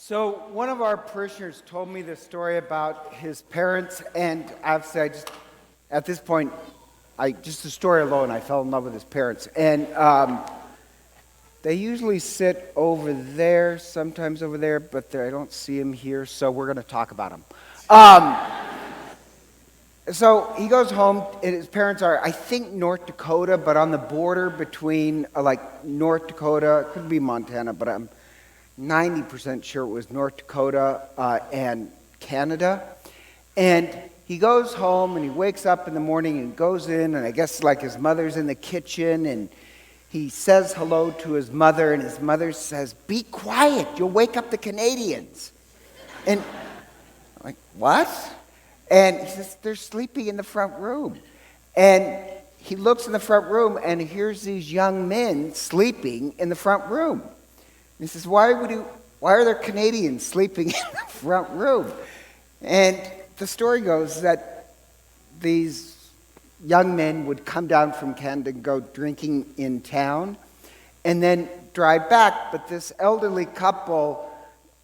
So one of our parishioners told me this story about his parents, and at this point, just the story alone, I fell in love with his parents. And they usually sit over there, sometimes over there, but I don't see him here, so we're going to talk about him. So he goes home, and his parents are, I think, North Dakota, but on the border between, North Dakota, it could be Montana, but I'm 90% sure it was North Dakota and Canada. And he goes home and he wakes up in the morning and goes in, and I guess his mother's in the kitchen, and he says hello to his mother, and his mother says, "Be quiet, you'll wake up the Canadians." And I'm like, "What?" And he says, "They're sleeping in the front room." And he looks in the front room and hears these young men sleeping in the front room. He says, why are there Canadians sleeping in the front room? And the story goes that these young men would come down from Canada and go drinking in town and then drive back. But this elderly couple,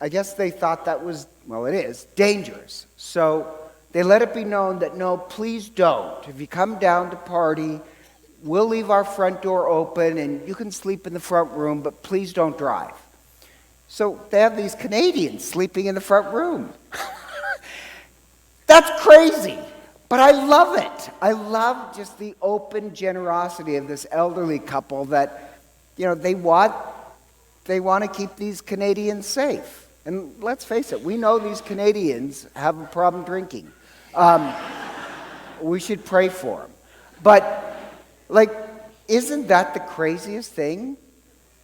I guess they thought that was, it is, dangerous. So they let it be known that, no, please don't. If you come down to party, we'll leave our front door open and you can sleep in the front room, but please don't drive. So they have these Canadians sleeping in the front room. That's crazy, but I love it. I love just the open generosity of this elderly couple that, they want to keep these Canadians safe. And let's face it, we know these Canadians have a problem drinking. We should pray for them. But, isn't that the craziest thing?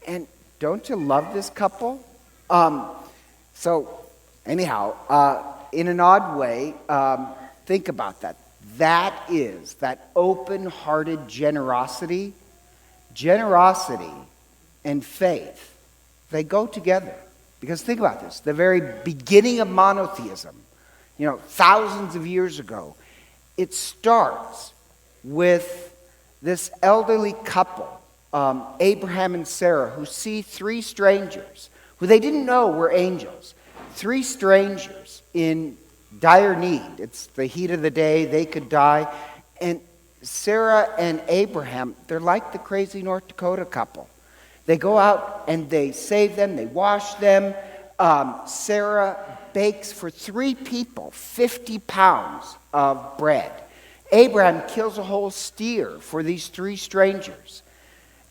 And don't you love this couple? In an odd way, think about that. That open-hearted generosity and faith, they go together. Because think about this, the very beginning of monotheism, thousands of years ago, it starts with this elderly couple, Abraham and Sarah, who see three strangers who they didn't know were angels. Three strangers in dire need. It's the heat of the day, they could die. And Sarah and Abraham, they're like the crazy North Dakota couple. They go out and they save them, they wash them. Sarah bakes for 3 people 50 pounds of bread. Abraham kills a whole steer for these 3 strangers.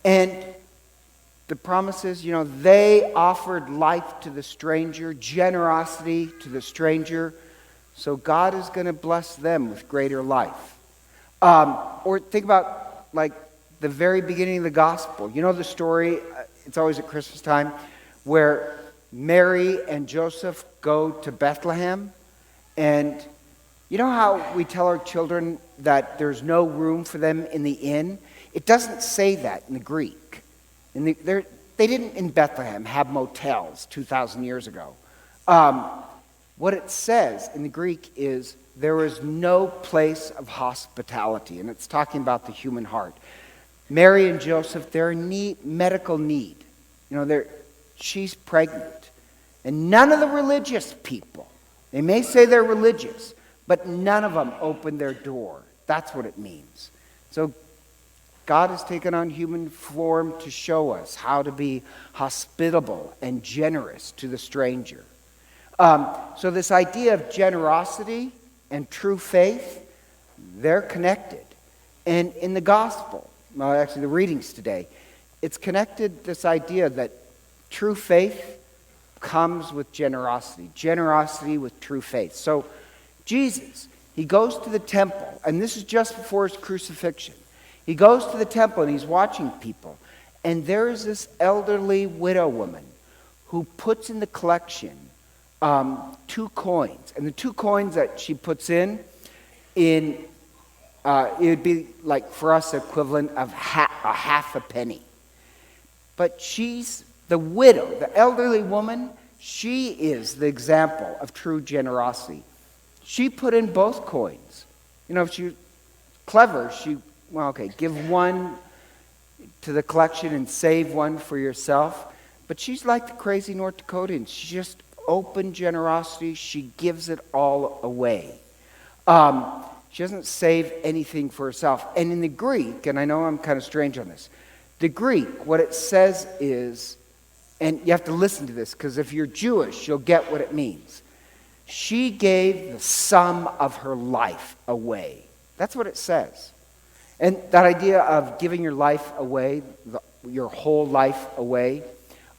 And the promise is, they offered life to the stranger, generosity to the stranger, so God is going to bless them with greater life. Or think about, the very beginning of the gospel. The story, it's always at Christmas time, where Mary and Joseph go to Bethlehem, and you know how we tell our children that there's no room for them in the inn? It doesn't say that in the Greek. They didn't in Bethlehem have motels 2,000 years ago. What it says in the Greek is there is no place of hospitality, and it's talking about the human heart. Mary and Joseph, they're in medical need. She's pregnant. And none of the religious people, they may say they're religious, but none of them open their door. That's what it means. So God has taken on human form to show us how to be hospitable and generous to the stranger. So this idea of generosity and true faith, they're connected. And in the gospel, the readings today, it's connected, this idea that true faith comes with generosity with true faith. So Jesus, he goes to the temple, and this is just before his crucifixion. He goes to the temple and he's watching people, and there is this elderly widow woman who puts in the collection 2 coins. And the 2 coins that she puts in, it would be for us equivalent of half a penny. But she's the widow, the elderly woman, she is the example of true generosity. She put in both coins. If she's clever, give one to the collection and save one for yourself. But she's like the crazy North Dakotans. She just open generosity. She gives it all away. She doesn't save anything for herself. And in the Greek, and I know I'm kind of strange on this, the Greek, what it says is, and you have to listen to this, because if you're Jewish, you'll get what it means. She gave the sum of her life away. That's what it says. And that idea of giving your life away, your whole life away,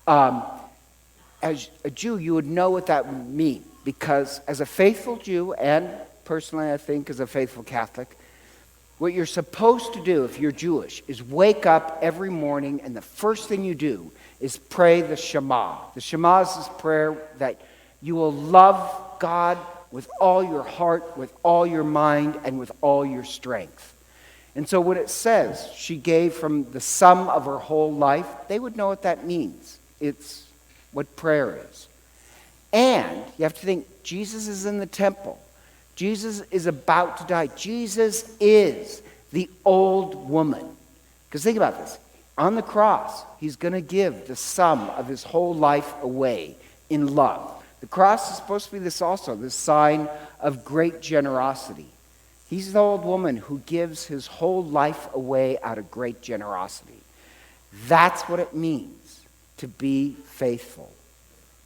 as a Jew, you would know what that would mean. Because as a faithful Jew, and personally I think as a faithful Catholic, what you're supposed to do if you're Jewish is wake up every morning and the first thing you do is pray the Shema. The Shema is this prayer that you will love God with all your heart, with all your mind, and with all your strength. And so when it says she gave from the sum of her whole life, they would know what that means. It's what prayer is. And you have to think, Jesus is in the temple. Jesus is about to die. Jesus is the old woman. Because think about this. On the cross, he's going to give the sum of his whole life away in love. The cross is supposed to be this also, this sign of great generosity. He's the old woman who gives his whole life away out of great generosity. That's what it means to be faithful.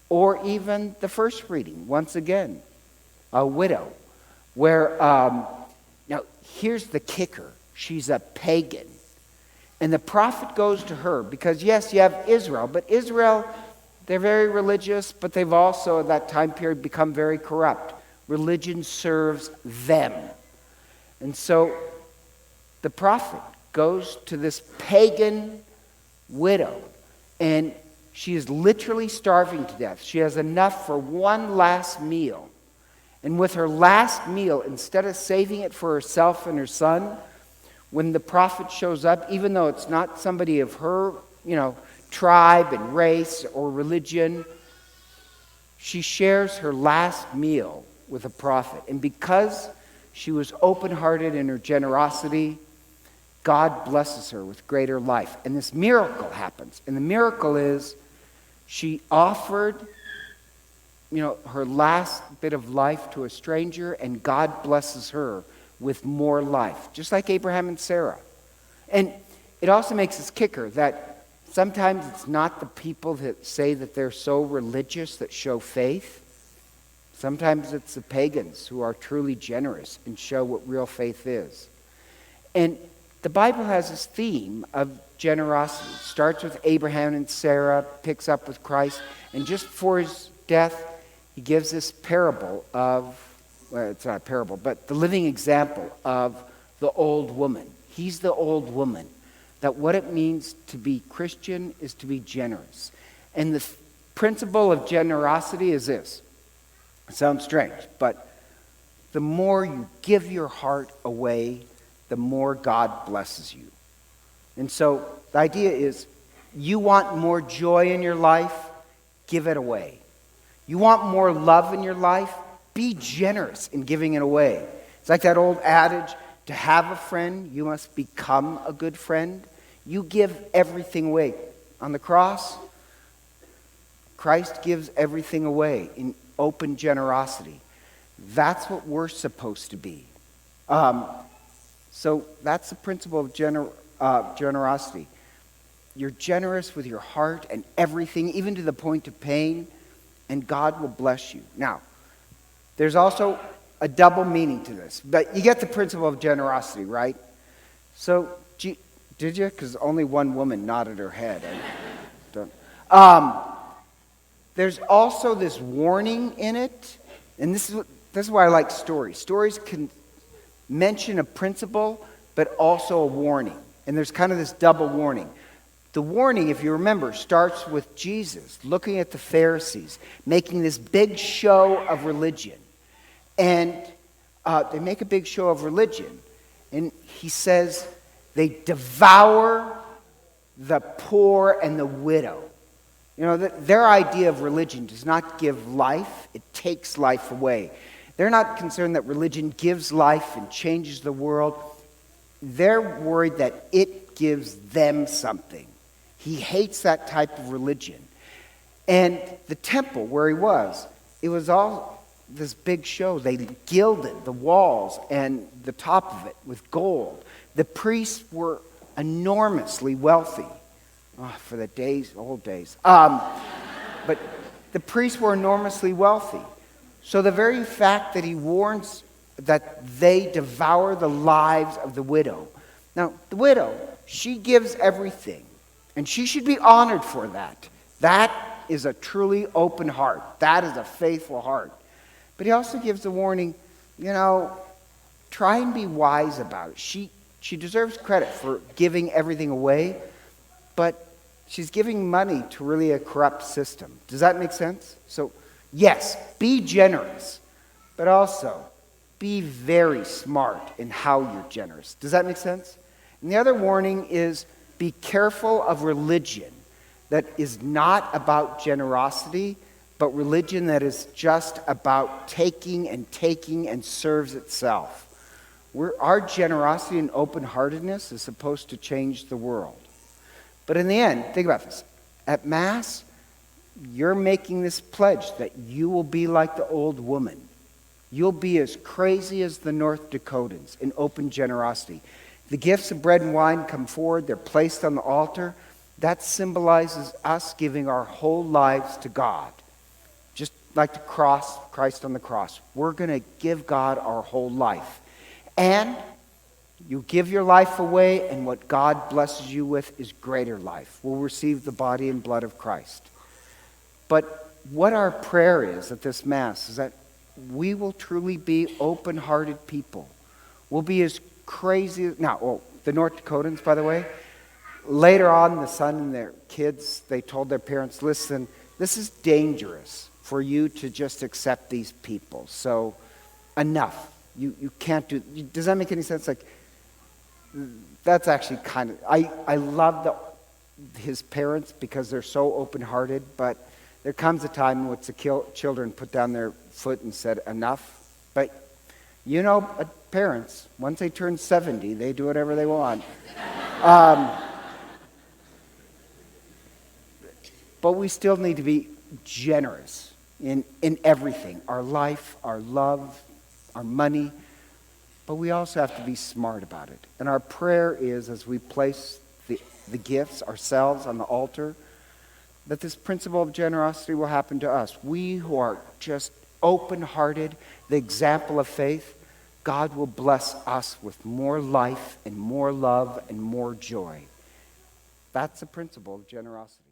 Or even the first reading, once again, a widow, where, now here's the kicker. She's a pagan. And the prophet goes to her because, yes, you have Israel, but Israel, they're very religious, but they've also, at that time period, become very corrupt. Religion serves them. And so the prophet goes to this pagan widow, and she is literally starving to death. She has enough for one last meal. And with her last meal, instead of saving it for herself and her son, when the prophet shows up, even though it's not somebody of her, tribe and race or religion, she shares her last meal with a prophet. And because she was open-hearted in her generosity, God blesses her with greater life. And this miracle happens. And the miracle is she offered, her last bit of life to a stranger, and God blesses her with more life, just like Abraham and Sarah. And it also makes this kicker that sometimes it's not the people that say that they're so religious that show faith. Sometimes it's the pagans who are truly generous and show what real faith is. And the Bible has this theme of generosity. It starts with Abraham and Sarah, picks up with Christ, and just before his death, he gives this parable of, well, it's not a parable, but the living example of the old woman. He's the old woman. That what it means to be Christian is to be generous. And the principle of generosity is this. It sounds strange, but the more you give your heart away, the more God blesses you. And so the idea is, you want more joy in your life, give it away. You want more love in your life, be generous in giving it away. It's like that old adage, to have a friend, you must become a good friend. You give everything away. On the cross, Christ gives everything away in open generosity. That's what we're supposed to be. So that's the principle of generosity. You're generous with your heart and everything, even to the point of pain, and God will bless you. Now, there's also a double meaning to this, but you get the principle of generosity, right? So, did you? Because only one woman nodded her head. There's also this warning in it, and this is why I like stories. Stories can mention a principle, but also a warning. And there's kind of this double warning. The warning, if you remember, starts with Jesus looking at the Pharisees, making this big show of religion. And they make a big show of religion. And he says they devour the poor and the widow. Their idea of religion does not give life, it takes life away. They're not concerned that religion gives life and changes the world. They're worried that it gives them something. He hates that type of religion. And the temple where he was, it was all this big show. They gilded the walls and the top of it with gold. The priests were enormously wealthy. Oh, for the old days. But the priests were enormously wealthy. So the very fact that he warns that they devour the lives of the widow. Now, the widow, she gives everything, and she should be honored for that. That is a truly open heart. That is a faithful heart. But he also gives a warning, try and be wise about it. She deserves credit for giving everything away, but she's giving money to really a corrupt system. Does that make sense? So, yes, be generous, but also be very smart in how you're generous. Does that make sense? And the other warning is be careful of religion that is not about generosity, but religion that is just about taking and serves itself. Our generosity and open-heartedness is supposed to change the world. But in the end, think about this. At Mass, you're making this pledge that you will be like the old woman. You'll be as crazy as the North Dakotans in open generosity. The gifts of bread and wine come forward. They're placed on the altar. That symbolizes us giving our whole lives to God. Just like the cross, Christ on the cross. We're going to give God our whole life. And you give your life away, and what God blesses you with is greater life. We'll receive the body and blood of Christ. But what our prayer is at this Mass is that we will truly be open-hearted people. We'll be as crazy as... Now, the North Dakotans, by the way, later on, the son and their kids, they told their parents, listen, this is dangerous for you to just accept these people. So, enough. You can't do... Does that make any sense? Like, that's actually kind of... I love his parents because they're so open-hearted, but there comes a time in which the children put down their foot and said, enough. But, parents, once they turn 70, they do whatever they want. But we still need to be generous in everything. Our life, our love, our money. But we also have to be smart about it. And our prayer is, as we place the gifts ourselves on the altar, that this principle of generosity will happen to us. We who are just open-hearted, the example of faith, God will bless us with more life and more love and more joy. That's the principle of generosity.